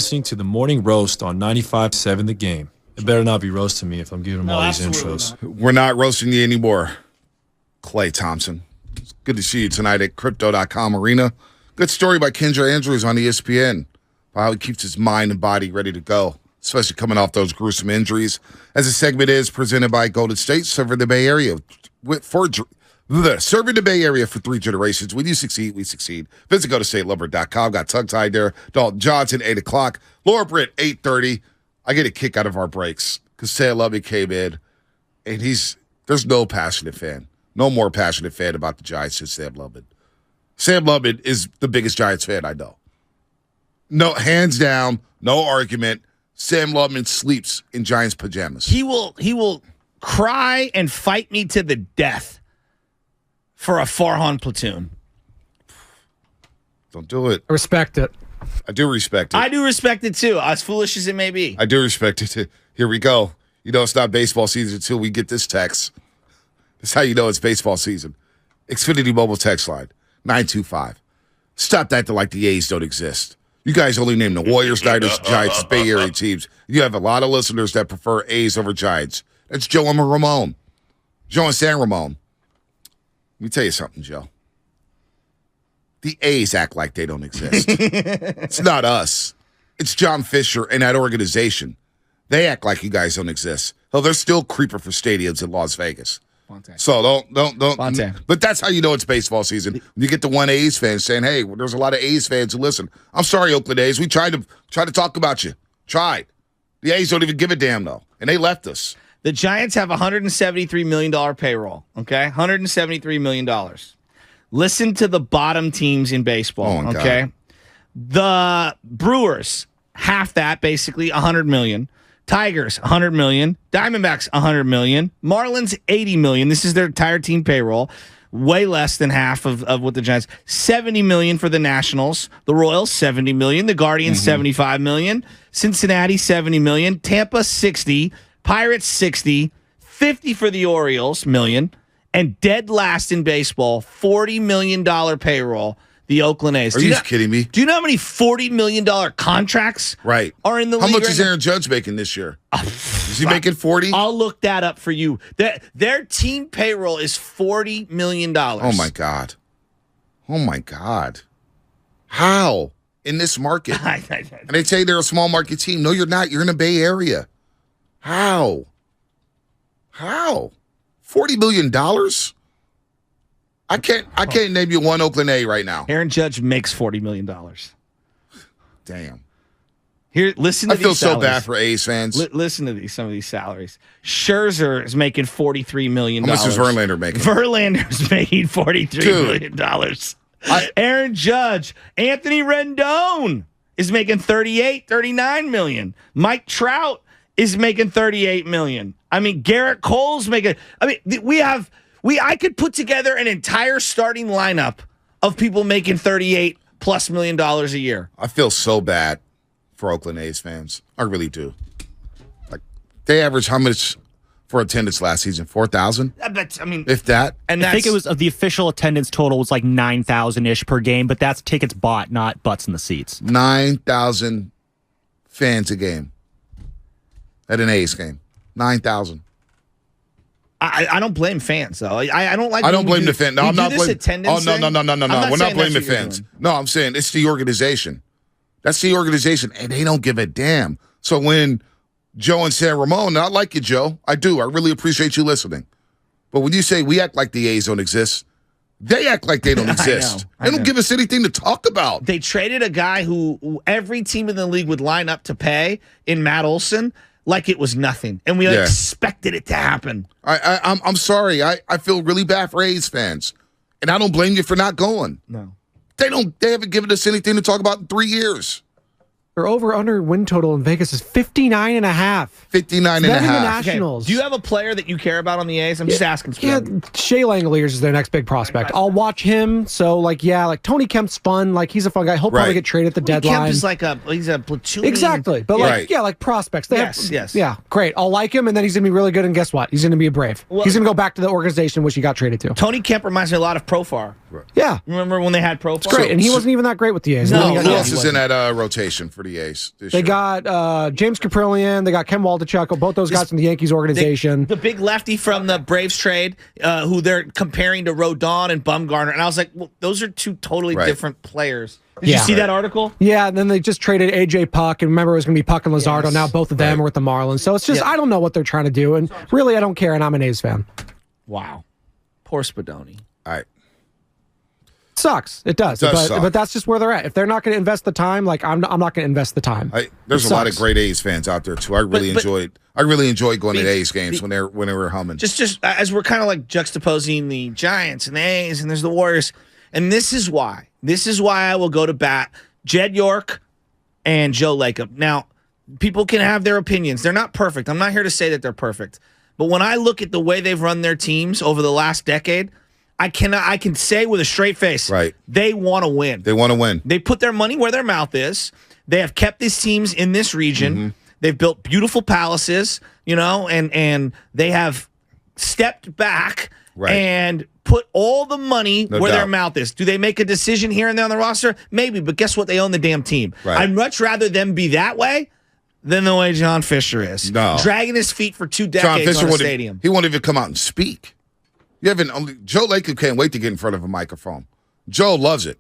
listening to the Morning Roast on 95.7 The Game. It better not be roasting me if I'm giving them all these intros. We're not roasting you anymore, Clay Thompson. It's good to see you tonight at Crypto.com Arena. Good story by Kendra Andrews on ESPN. How he keeps his mind and body ready to go, especially coming off those gruesome injuries. As the segment is presented by Golden State, serving the Bay Area serving the Bay Area for 3 generations. When you succeed, we succeed. Visit GoldenStateLumber.com. Got tongue-tied there. Dalton Johnson, 8 o'clock. Laura Britt, 8:30. I get a kick out of our breaks because Say I Love You came in, and there's no passionate fan. No more passionate fan about the Giants than Sam Lubman. Sam Lubman is the biggest Giants fan I know. No, hands down, no argument. Sam Lubman sleeps in Giants pajamas. He will cry and fight me to the death for a Farhan platoon. Don't do it. I respect it. I do respect it. I do respect it too, as foolish as it may be. I do respect it. Here we go. You know it's not baseball season until we get this text. That's how you know it's baseball season. Xfinity Mobile text line, 925. Stop acting like the A's don't exist. You guys only name the Warriors, Niners, Giants, Bay Area teams. You have a lot of listeners that prefer A's over Giants. That's Joe and Ramon. Joe and San Ramon. Let me tell you something, Joe. The A's act like they don't exist. It's not us. It's John Fisher and that organization. They act like you guys don't exist. Hell, they're still creeping for stadiums in Las Vegas. So don't. But that's how you know it's baseball season. When you get the one A's fan saying, "Hey, there's a lot of A's fans who listen." I'm sorry, Oakland A's. We tried to talk about you. Tried. The A's don't even give a damn though, and they left us. The Giants have $173 million payroll, okay? $173 million. Listen to the bottom teams in baseball, okay? God. The Brewers, half that, basically, $100 million. Tigers, $100 million. Diamondbacks, $100 million. Marlins, $80 million. This is their entire team payroll. Way less than half of what the Giants. $70 million for the Nationals. The Royals, $70 million. The Guardians, $75 million. Cincinnati, $70 million. Tampa, $60 million. Pirates, $60, $50 for the Orioles, million, and dead last in baseball, $40 million payroll, the Oakland A's. Are you kidding me? Do you know how many $40 million contracts are in the league? How much is Aaron Judge making this year? Is he making 40? I'll look that up for you. Their team payroll is $40 million. Oh, my God. Oh, my God. How? In this market? And they say they're a small market team. No, you're not. You're in the Bay Area. How? $40 million? I can't name you one Oakland A right now. Aaron Judge makes $40 million. Damn. Here, listen to these salaries. I feel so bad for A's fans. Listen to some of these salaries. Scherzer is making $43 million. How much is Verlander making? Verlander's making $43 million. Aaron Judge, Anthony Rendon is making $39 million. Mike Trout is making $38 million. I mean, Garrett Cole's making. I mean, I could put together an entire starting lineup of people making $38+ million a year. I feel so bad for Oakland A's fans. I really do. Like, they averaged how much for attendance last season? 4,000? I mean, if that. And I think it was the official attendance total was like 9,000-ish per game, but that's tickets bought, not butts in the seats. 9,000 fans a game. At an A's game. 9,000. I don't blame fans, though. I don't like. I don't blame the fans. No, I'm not blaming. Oh, no. We're not blaming the fans. No, I'm saying it's the organization. That's the organization, and they don't give a damn. So when Joe and San Ramon, I like you, Joe. I do. I really appreciate you listening. But when you say we act like the A's don't exist, they act like they don't exist. They don't give us anything to talk about. They traded a guy who every team in the league would line up to pay in Matt Olson. Like it was nothing, and we expected it to happen. I'm sorry. I feel really bad for A's fans, and I don't blame you for not going. No, they haven't given us anything to talk about in 3 years. Their over-under win total in Vegas is 59.5. 59.5. Nationals. Okay. Do you have a player that you care about on the A's? I'm just asking. Yeah, Shea Langoliers is their next big prospect. I'll watch him. So, like Tony Kemp's fun. Like, he's a fun guy. He'll probably get traded at the deadline. Kemp is he's a platoon. Exactly. But, like prospects. Yes. Yeah, great. I'll like him, and then he's going to be really good, and guess what? He's going to be a Brave. Well, he's going to go back to the organization which he got traded to. Tony Kemp reminds me a lot of Profar. Yeah. Remember when they had Profar? It's great, and he wasn't even that great with the A's. No, who else is in that rotation for the A's this They year? got James Caprillion. They got Ken Waldichuk. Both those guys from the Yankees organization. The big lefty from the Braves trade, who they're comparing to Rodon and Bumgarner. And I was like, well, those are two totally different players. Did you see that article? Yeah, and then they just traded A.J. Puck, and remember it was going to be Puck and Luzardo. Yes. Now both of them are with the Marlins. So it's just, I don't know what they're trying to do, and really I don't care, and I'm an A's fan. Wow. Poor Spadoni. All right. Sucks. It does. But that's just where they're at. If they're not going to invest the time, like I'm not going to invest the time. There's a lot of great A's fans out there too. I really enjoyed going to A's games when they were humming. Just as we're kind of like juxtaposing the Giants and the A's, and there's the Warriors, and this is why I will go to bat Jed York and Joe Lacob. Now, people can have their opinions. They're not perfect. I'm not here to say that they're perfect. But when I look at the way they've run their teams over the last decade, I can say with a straight face, they want to win. They want to win. They put their money where their mouth is. They have kept these teams in this region. Mm-hmm. They've built beautiful palaces, and they have stepped back and put all the money where their mouth is. Do they make a decision here and there on the roster? Maybe, but guess what? They own the damn team. Right. I'd much rather them be that way than the way John Fisher is. No. Dragging his feet for 2 decades on a stadium. He won't even come out and speak. Joe Lacob can't wait to get in front of a microphone. Joe loves it.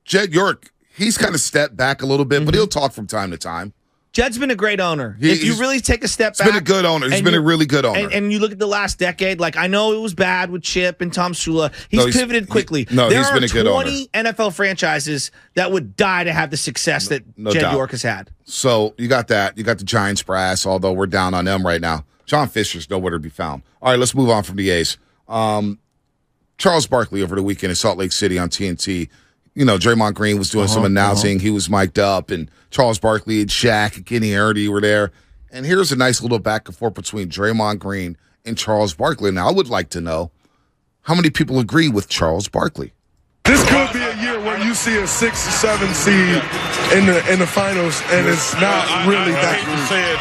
Jed York, he's kind of stepped back a little bit, but he'll talk from time to time. Jed's been a great owner. If you really take a step back. He's been a good owner. He's been a really good owner. And you look at the last decade, like I know it was bad with Chip and Tom Sula. He's pivoted quickly. He's been a good owner. There are 20 NFL franchises that would die to have the success that Jed York has had. So you got that. You got the Giants brass, although we're down on them right now. John Fisher's nowhere to be found. All right, let's move on from the A's. Charles Barkley over the weekend in Salt Lake City on TNT. Draymond Green was doing some announcing. He was mic'd up, and Charles Barkley and Shaq and Kenny Erdy were there. And here's a nice little back and forth between Draymond Green and Charles Barkley. Now, I would like to know how many people agree with Charles Barkley. This could be a year where you see a 6 or 7 seed in the finals, and it's not really that. I hate to say it,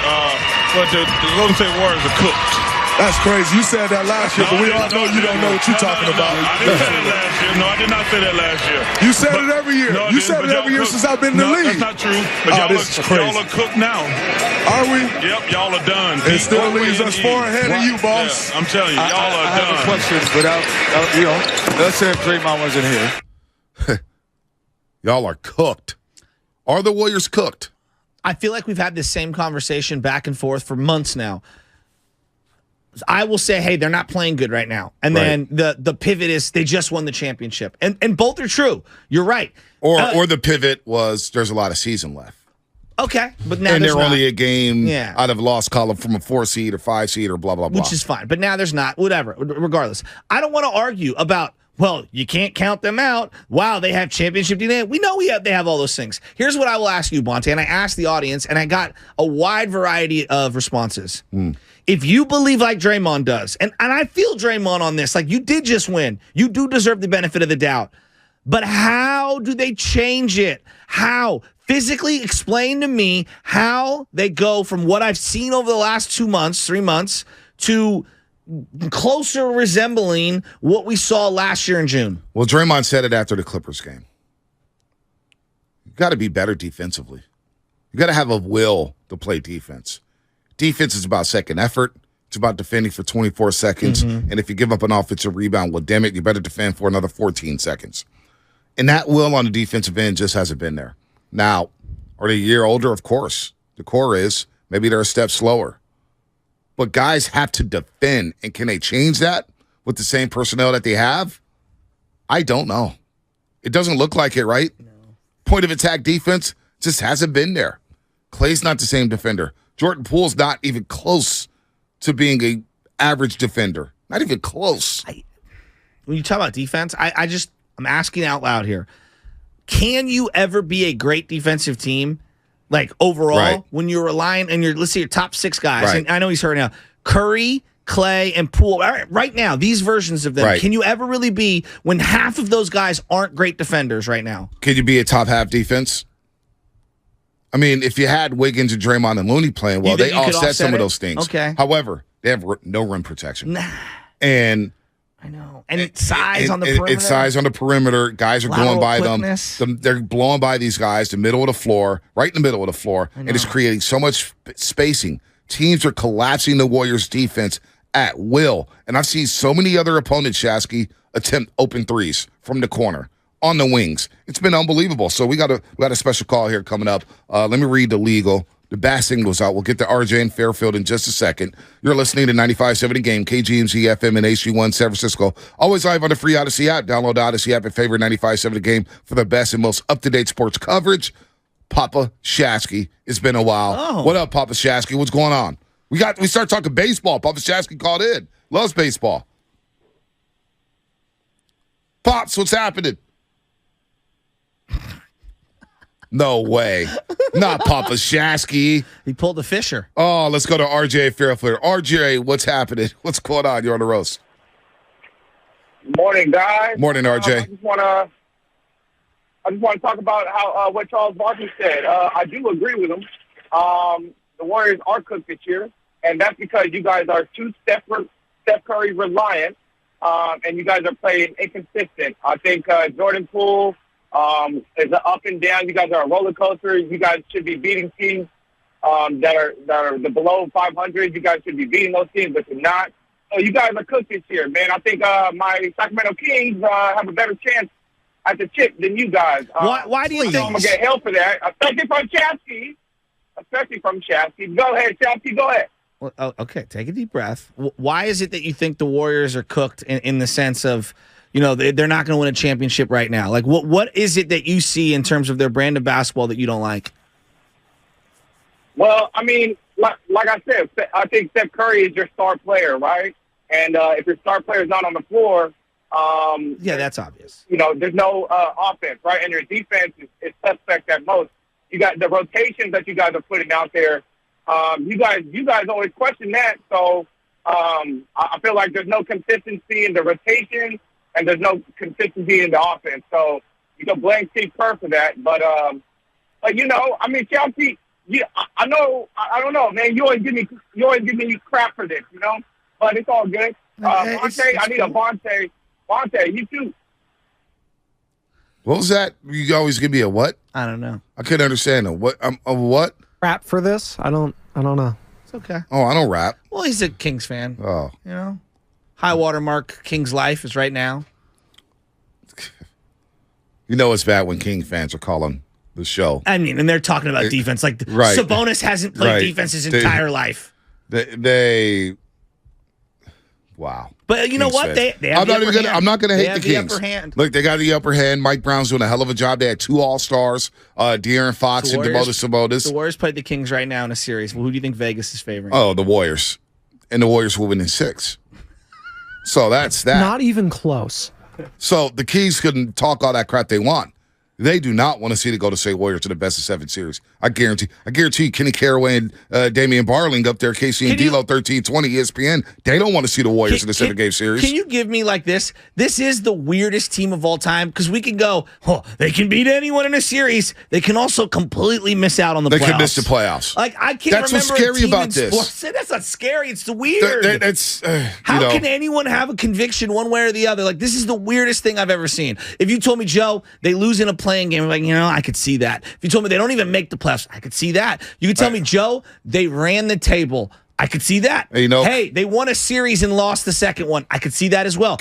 but the Golden State Warriors are cooked. That's crazy. You said that last year, but we all know you don't know what you're talking about. I didn't say that last year. No, I did not say that last year. You said it every year. You said it every year since I've been in the league. That's not true. But y'all are cooked now. Are we? Yep, y'all are done. It still leaves us 4 ahead of you, boss. Yeah, I'm telling you, y'all are done. I have a question without, let's say if Draymond wasn't here. Y'all are cooked. Are the Warriors cooked? I feel like we've had this same conversation back and forth for months now. I will say, hey, they're not playing good right now. And then the pivot is they just won the championship. And both are true. You're right. Or the pivot was there's a lot of season left. Okay. But now and they're only a game out of lost column from a 4 seed or 5 seed or blah, blah, blah. Which is fine. But now there's not. Whatever. Regardless. I don't want to argue about, well, you can't count them out. Wow, they have championship DNA. We know they have all those things. Here's what I will ask you, Bonte. And I asked the audience, and I got a wide variety of responses. If you believe like Draymond does, and I feel Draymond on this, like you did just win. You do deserve the benefit of the doubt. But how do they change it? How? Physically explain to me how they go from what I've seen over the last 2 months, 3 months, to closer resembling what we saw last year in June. Well, Draymond said it after the Clippers game. You got to be better defensively. You got to have a will to play defense. Defense is about second effort. It's about defending for 24 seconds. And if you give up an offensive rebound, well, damn it, you better defend for another 14 seconds. And that will on the defensive end just hasn't been there. Now, are they a year older? Of course. The core is. Maybe they're a step slower. But guys have to defend. And can they change that with the same personnel that they have? I don't know. It doesn't look like it, right? No. Point of attack defense just hasn't been there. Clay's not the same defender. Jordan Poole's not even close to being an average defender. Not even close. When you talk about defense, I'm asking out loud here. Can you ever be a great defensive team, like overall, when you're relying and let's say your top 6 guys, and I know he's hurt now, Curry, Clay, and Poole, right now, these versions of them, can you ever really be when half of those guys aren't great defenders right now? Can you be a top half defense? I mean, if you had Wiggins and Draymond and Looney playing well, they offset some of those things. Okay. However, they have no rim protection. And I know. And size on the perimeter. It's size on the perimeter. Guys are Lateral going by quickness. them. They're blowing by these guys, the middle of the floor, right in the middle of the floor, and it's creating so much spacing. Teams are collapsing the Warriors' defense at will. And I've seen so many other opponents, Shasky, attempt open threes from the corner on the wings. It's been unbelievable. So we got a special call here coming up. Let me read the legal. The bass singles out. We'll get to RJ and Fairfield in just a second. You're listening to 95.7 The Game, KGMZ FM and HG1 San Francisco. Always live on the free Odyssey app. Download the Odyssey app and favorite 95.7 The Game for the best and most up-to-date sports coverage. Papa Shasky. It's been a while. Oh. What up, Papa Shasky? What's going on? We start talking baseball. Papa Shasky called in. Loves baseball. Pops, what's happening? No way. Not Papa Shasky. He pulled the Fisher. Oh, let's go to RJ Fairfield. RJ, what's happening? What's going on? You're on the roast. Morning, guys. Morning, RJ. I just want to talk about how what Charles Barkley said. I do agree with him. The Warriors are cooked this year, and that's because you guys are too Steph Curry reliant, and you guys are playing inconsistent. I think Jordan Poole is an up and down. You guys are a roller coaster. You guys should be beating teams that are the below 500. You guys should be beating those teams, but you're not. So you guys are cooked this year, man. I think my Sacramento Kings have a better chance at the chip than you guys. Why do you think? I'm gonna get hell for that, especially from Shasky. Go ahead, Shasky. Go ahead. Well, okay, take a deep breath. Why is it that you think the Warriors are cooked in the sense of, they're not going to win a championship right now? Like, what is it that you see in terms of their brand of basketball that you don't like? Well, I mean, like I said, I think Steph Curry is your star player, right? And if your star player is not on the floor, yeah, that's obvious. There's no offense, right? And your defense is suspect at most. You got the rotations that you guys are putting out there. You guys always question that. So I feel like there's no consistency in the rotation, and there's no consistency in the offense. So you can blame Steve Kerr for that. But I mean, Chelsea. Yeah, I don't know, man. You always give me crap for this, But it's all good. Vontae, I need a Vontae. Vontae, you too. What was that? You always give me a what? I don't know. I couldn't understand. A what? Rap for this? I don't know. It's okay. Oh, I don't rap. Well, he's a Kings fan. Oh. High water mark Kings life is right now. It's bad when King fans are calling the show. I mean, and they're talking about defense. Like, right. Sabonis hasn't played defense his entire life. Wow. But you know what? They have I'm not going to hate the Kings. Upper hand. Look, they got the upper hand. Mike Brown's doing a hell of a job. They had 2 All-Stars, De'Aaron Fox and Demotis Sabonis. The Warriors played the Kings right now in a series. Well, who do you think Vegas is favoring? Oh, the Warriors. And the Warriors will win in 6. So that's that. Not even close. So the Kings can talk all that crap they want. They do not want to see the Golden State Warriors to the best of 7 series. I guarantee Kenny Caraway and Damian Barling up there, KC and D'Lo 1320 ESPN. They don't want to see the Warriors in the 7-game series. Can you give me like this? This is the weirdest team of all time because we can go, they can beat anyone in a series. They can also completely miss out on the playoffs. They can miss the playoffs. Like I can't That's remember what's scary a team about in this. Sports. That's not scary. It's the weird. How can anyone have a conviction one way or the other? Like this is the weirdest thing I've ever seen. If you told me, Joe, they lose in a playing game, I'm like, I could see that. If you told me they don't even make the playoffs, I could see that. You could tell me, Joe, they ran the table. I could see that. Hey, they won a series and lost the second one. I could see that as well.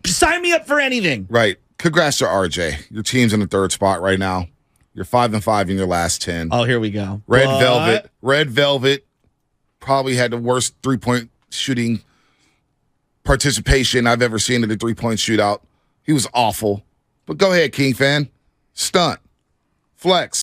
Sign me up for anything. Right. Congrats to RJ. Your team's in the 3rd spot right now. You're 5-5 in your last 10. Oh, here we go. Red Velvet probably had the worst 3-point shooting participation I've ever seen in a 3-point shootout. He was awful. But go ahead, King fan. Stunt. Flex.